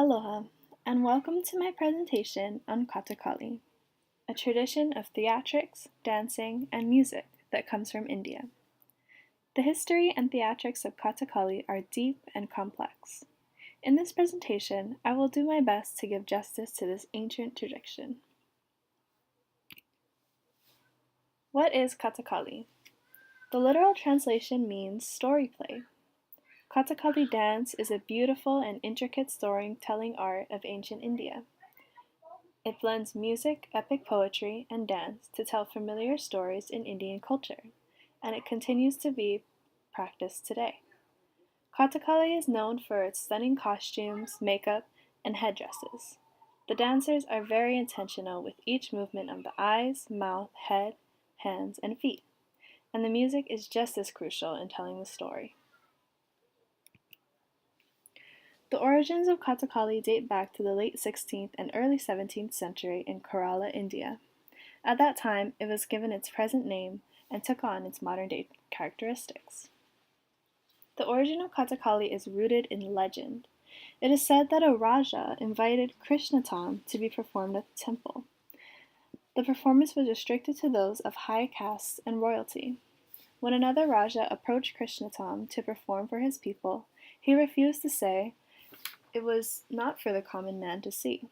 Aloha, and welcome to my presentation on Kathakali, a tradition of theatrics, dancing, and music that comes from India. The history and theatrics of Kathakali are deep and complex. In this presentation, I will do my best to give justice to this ancient tradition. What is Kathakali? The literal translation means story play. Kathakali dance is a beautiful and intricate storytelling art of ancient India. It blends music, epic poetry, and dance to tell familiar stories in Indian culture, and it continues to be practiced today. Kathakali is known for its stunning costumes, makeup, and headdresses. The dancers are very intentional with each movement of the eyes, mouth, head, hands, and feet, and the music is just as crucial in telling the story. The origins of Kathakali date back to the late 16th and early 17th century in Kerala, India. At that time, it was given its present name and took on its modern-day characteristics. The origin of Kathakali is rooted in legend. It is said that a Raja invited Krishnatam to be performed at the temple. The performance was restricted to those of high castes and royalty. When another Raja approached Krishnatam to perform for his people, he refused to say it was not for the common man to see.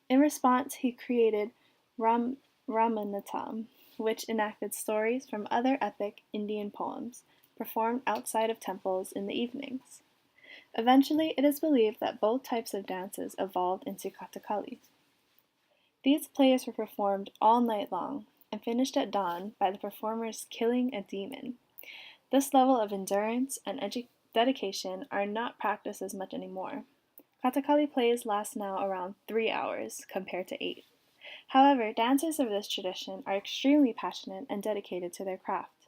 In response, he created Ramanatam, which enacted stories from other epic Indian poems, performed outside of temples in the evenings. Eventually, it is believed that both types of dances evolved into Kathakali. These plays were performed all night long and finished at dawn by the performers killing a demon. This level of endurance and dedication are not practiced as much anymore. Kathakali plays last now around 3 hours compared to 8. However, dancers of this tradition are extremely passionate and dedicated to their craft.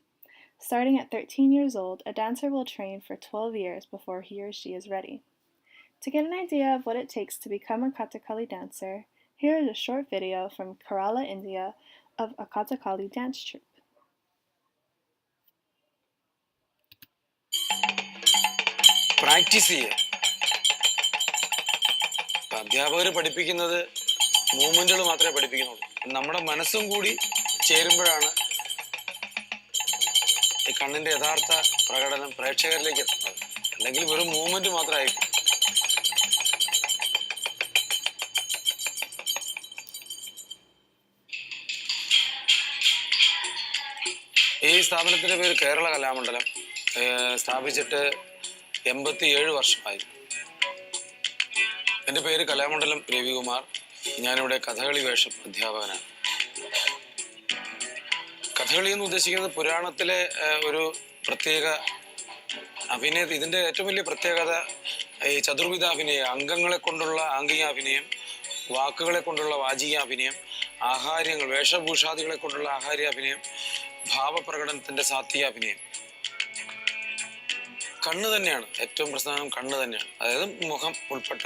Starting at 13 years old, a dancer will train for 12 years before he or she is ready. To get an idea of what it takes to become a Kathakali dancer, here is a short video from Kerala, India of a Kathakali dance troupe. Practice ചെയ്യുക. അധ്യാപകർ പഠിപ്പിക്കുന്നത് മൂവ്മെന്റുകൾ മാത്രമേ പഠിപ്പിക്കുന്നുള്ളൂ. നമ്മുടെ മനസ്സും കൂടി ചേരുമ്പോഴാണ് ഈ കണ്ണിന്റെ യഥാർത്ഥ പ്രകടനം പ്രേക്ഷകരിലേക്ക് എത്തുന്നത്. അല്ലെങ്കിൽ വെറും മൂവ്മെന്റ് മാത്രമായിരിക്കും. ഈ സ്ഥാപനത്തിന്റെ പേര് കേരള കലാമണ്ഡലം. സ്ഥാപിച്ചിട്ട് 87 വർഷമായി. എൻ്റെ പേര് കലാമണ്ഡലം രവികുമാർ. ഞാനിവിടെ കഥകളി വേഷം അധ്യാപകനാണ്. കഥകളി എന്ന് ഉദ്ദേശിക്കുന്നത് പുരാണത്തിലെ ഒരു പ്രത്യേക ഇതിൻ്റെ ഏറ്റവും വലിയ പ്രത്യേകത ഈ ചതുർവിധാഭിനയം, അംഗങ്ങളെ കൊണ്ടുള്ള ആംഗികാഭിനയം, വാക്കുകളെ കൊണ്ടുള്ള വാചികാഭിനയം, ആഹാര്യങ്ങൾ വേഷഭൂഷാദികളെ കൊണ്ടുള്ള ആഹാര്യാഭിനയം, ഭാവപ്രകടനത്തിൻ്റെ സാത്വികാഭിനയം. കണ്ണ് തന്നെയാണ് ഏറ്റവും പ്രധാനം. കണ്ണ് തന്നെയാണ്, അതായത് മുഖം ഉൾപ്പെട്ട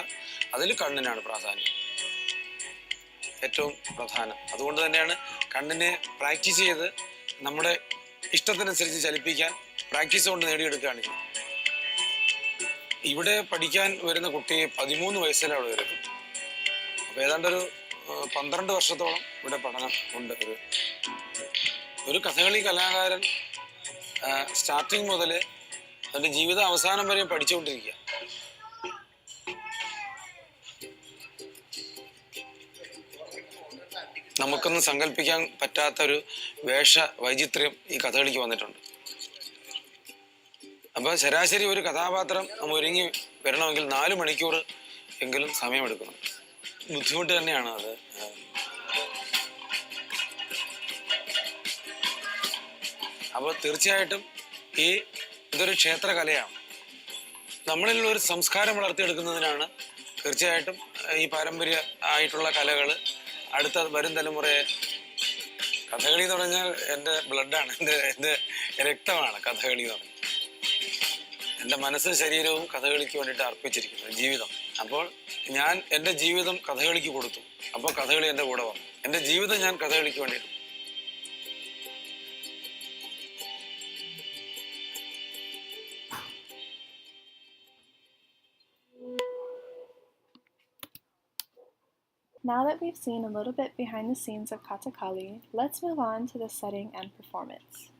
അതിൽ കണ്ണിനാണ് പ്രാധാന്യം ഏറ്റവും പ്രധാനം. അതുകൊണ്ട് തന്നെയാണ് കണ്ണിനെ പ്രാക്ടീസ് ചെയ്ത് നമ്മുടെ ഇഷ്ടത്തിനനുസരിച്ച് ചലിപ്പിക്കാൻ പ്രാക്ടീസ് കൊണ്ട് നേടിയെടുക്കുകയാണ്. ഇവിടെ പഠിക്കാൻ വരുന്ന കുട്ടി 13 വയസ്സിലാണ് അവിടെ വരുന്നത്. അപ്പോൾ ഏതാണ്ടൊരു 12 വർഷത്തോളം ഇവിടെ പഠനം ഉണ്ട്. ഒരു കഥകളി കലാകാരൻ സ്റ്റാർട്ടിങ് മുതൽ അതിൻ്റെ ജീവിത അവസാനം വരെ പഠിച്ചുകൊണ്ടിരിക്കുക. നമുക്കൊന്നും സങ്കല്പിക്കാൻ പറ്റാത്തൊരു വേഷ വൈചിത്ര്യം ഈ കഥകളിക്ക് വന്നിട്ടുണ്ട്. അപ്പോൾ ശരാശരി ഒരു കഥാപാത്രം നമ്മൾ ഒരുങ്ങി വരണമെങ്കിൽ 4 മണിക്കൂർ എങ്കിലും സമയമെടുക്കണം. ബുദ്ധിമുട്ട് തന്നെയാണ് അത്. അപ്പോൾ തീർച്ചയായിട്ടും ഇതൊരു ക്ഷേത്രകലയാണ്. നമ്മളിൽ ഒരു സംസ്കാരം വളർത്തിയെടുക്കുന്നതിനാണ് തീർച്ചയായിട്ടും ഈ പാരമ്പര്യ ആയിട്ടുള്ള കലകൾ അടുത്ത വരും തലമുറയെ. കഥകളി എന്ന് പറഞ്ഞാൽ എൻ്റെ ബ്ലഡാണ്, എൻ്റെ രക്തമാണ് കഥകളി എന്ന് പറഞ്ഞാൽ. എൻ്റെ മനസ്സും ശരീരവും കഥകളിക്ക് വേണ്ടിയിട്ട് അർപ്പിച്ചിരിക്കുന്നത് ജീവിതം. അപ്പോൾ ഞാൻ എൻ്റെ ജീവിതം കഥകളിക്ക് കൊടുത്തു. അപ്പോൾ കഥകളി എൻ്റെ കൂടെ വന്നു. എൻ്റെ ജീവിതം ഞാൻ കഥകളിക്ക് വേണ്ടിയിട്ട്. Now that we've seen a little bit behind the scenes of Kathakali, let's move on to the setting and performance.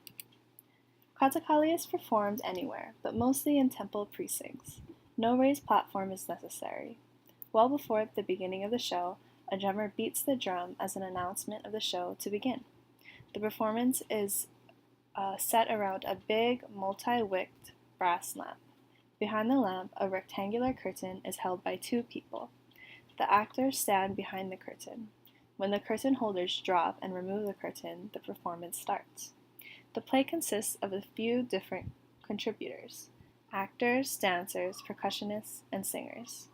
Kathakali is performed anywhere, but mostly in temple precincts. No raised platform is necessary. Well before the beginning of the show, a drummer beats the drum as an announcement of the show to begin. The performance is set around a big, multi-wicked brass lamp. Behind the lamp, a rectangular curtain is held by two people. The actors stand behind the curtain. When the curtain holders drop and remove the curtain, the performance starts. The play consists of a few different contributors: actors, dancers, percussionists, and singers.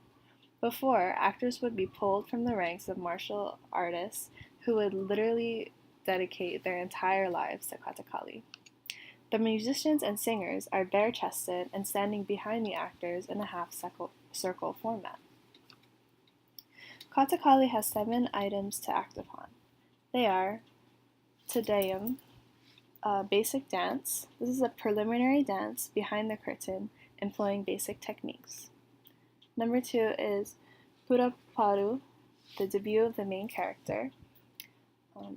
Before, actors would be pulled from the ranks of martial artists who would literally dedicate their entire lives to Kathakali. The musicians and singers are bare-chested and standing behind the actors in a half-circle format. Kathakali has 7 items to act upon. They are Tedayam, a basic dance. This is a preliminary dance behind the curtain employing basic techniques. Number 2 is Puraparu, the debut of the main character.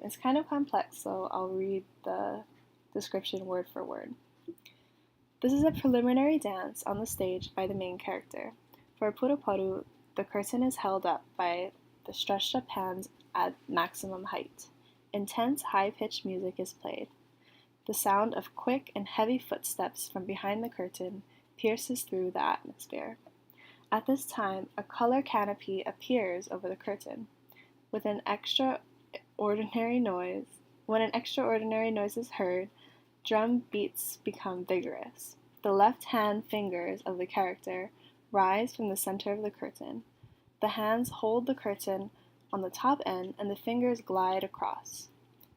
It's kind of complex, so I'll read the description word for word. This is a preliminary dance on the stage by the main character. For Puraparu, the curtain is held up by the stretched up hands at maximum height. Intense, high-pitched music is played. The sound of quick and heavy footsteps from behind the curtain pierces through the atmosphere. At this time, a color canopy appears over the curtain. When an extraordinary noise is heard, drum beats become vigorous. The left-hand fingers of the character rise from the center of the curtain. The hands hold the curtain on the top end and the fingers glide across.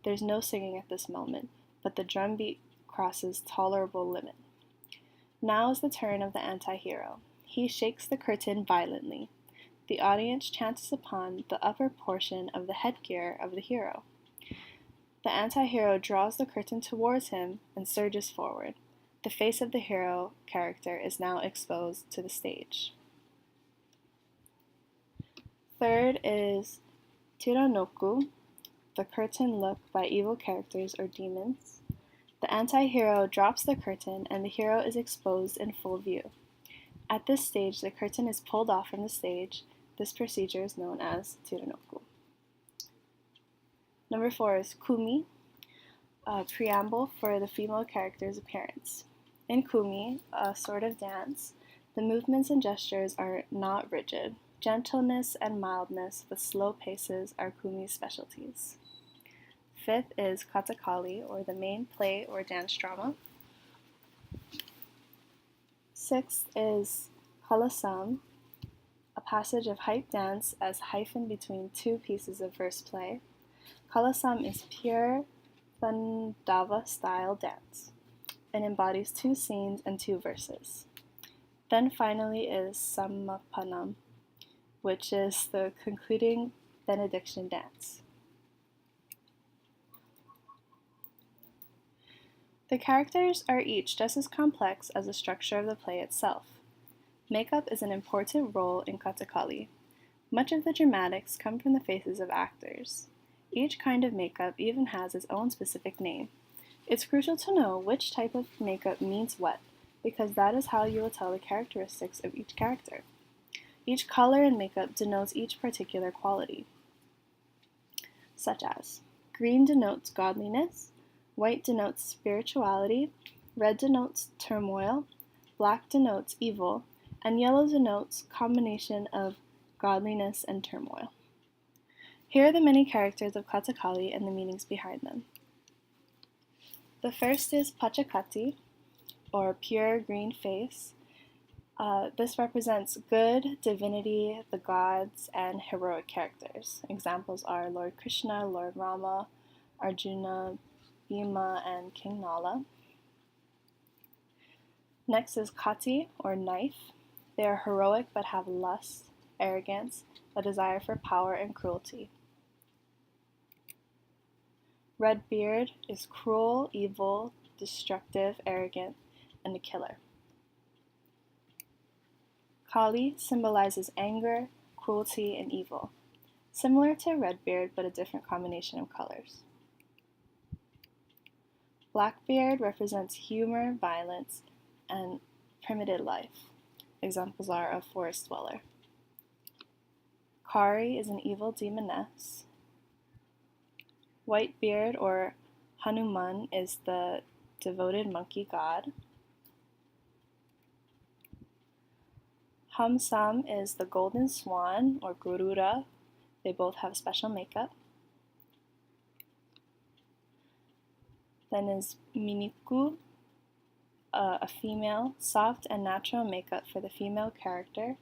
There's no singing at this moment, but the drum beat crosses tolerable limit. Now is the turn of the anti-hero. He shakes the curtain violently. The audience chances upon the upper portion of the headgear of the hero. The anti-hero draws the curtain towards him and surges forward. The face of the hero character is now exposed to the stage. Third is Tiranoku, the curtain look by evil characters or demons. The anti-hero drops the curtain and the hero is exposed in full view. At this stage, the curtain is pulled off from the stage. This procedure is known as Tiranoku. Number 4 is Kumi, a preamble for the female character's appearance. In Kumi, a sort of dance, the movements and gestures are not rigid. Gentleness and mildness with slow paces are Kumi's specialties. 5th is Kathakali, or the main play or dance drama. 6th is Kalasam, a passage of hype dance as hyphen between 2 pieces of verse play. Kalasam is pure Thandava style dance. It embodies 2 scenes and 2 verses. Then finally is Samapanam, which is the concluding benediction dance. The characters are each just as complex as the structure of the play itself. Makeup is an important role in Kathakali. Much of the dramatics come from the faces of actors. Each kind of makeup even has its own specific name. It's crucial to know which type of makeup means what, because that is how you will tell the characteristics of each character. Each color in makeup denotes each particular quality, such as green denotes godliness, white denotes spirituality, red denotes turmoil, black denotes evil, and yellow denotes combination of godliness and turmoil. Here are the many characters of Kathakali and the meanings behind them. The first is Pachakati, or pure green face. This represents good, divinity, the gods, and heroic characters. Examples are Lord Krishna, Lord Rama, Arjuna, Bhima, and King Nala. Next is Kati, or knife. They are heroic but have lust, arrogance, a desire for power, and cruelty. Red beard is cruel, evil, destructive, arrogant, and a killer. Kali symbolizes anger, cruelty, and evil. similar to Redbeard but a different combination of colors. Blackbeard represents humor, violence, and primitive life. Examples are a forest dweller. Kari is an evil demoness. Whitebeard or Hanuman is the devoted monkey god. Hamsam is the golden swan or Garuda. They both have special makeup. Then is Miniku, a female, soft and natural makeup for the female character,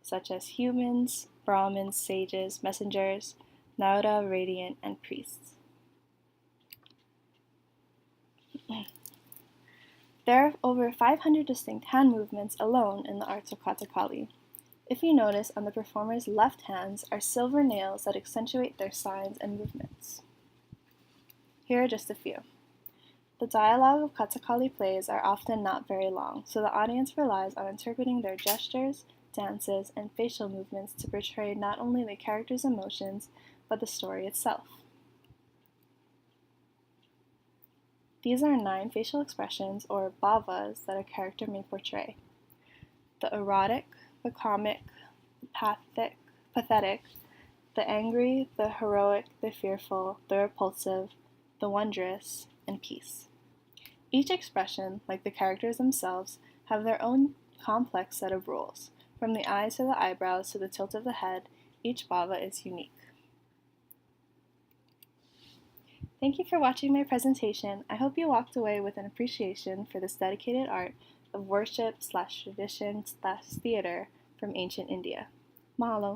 such as humans, Brahmins, sages, messengers, Naura, radiant, and priests. There are over 500 distinct hand movements alone in the arts of Kathakali. If you notice, on the performers' left hands are silver nails that accentuate their signs and movements. Here are just a few. The dialogue of Kathakali plays are often not very long, so the audience relies on interpreting their gestures, dances, and facial movements to portray not only the character's emotions, but the story itself. These are 9 facial expressions, or bhavas, that a character may portray. The erotic, the comic, the pathetic, the angry, the heroic, the fearful, the repulsive, the wondrous, and peace. Each expression, like the characters themselves, have their own complex set of rules. From the eyes to the eyebrows to the tilt of the head, each bhava is unique. Thank you for watching my presentation. I hope you walked away with an appreciation for this dedicated art of worship/tradition/theater from ancient India. Mahalo.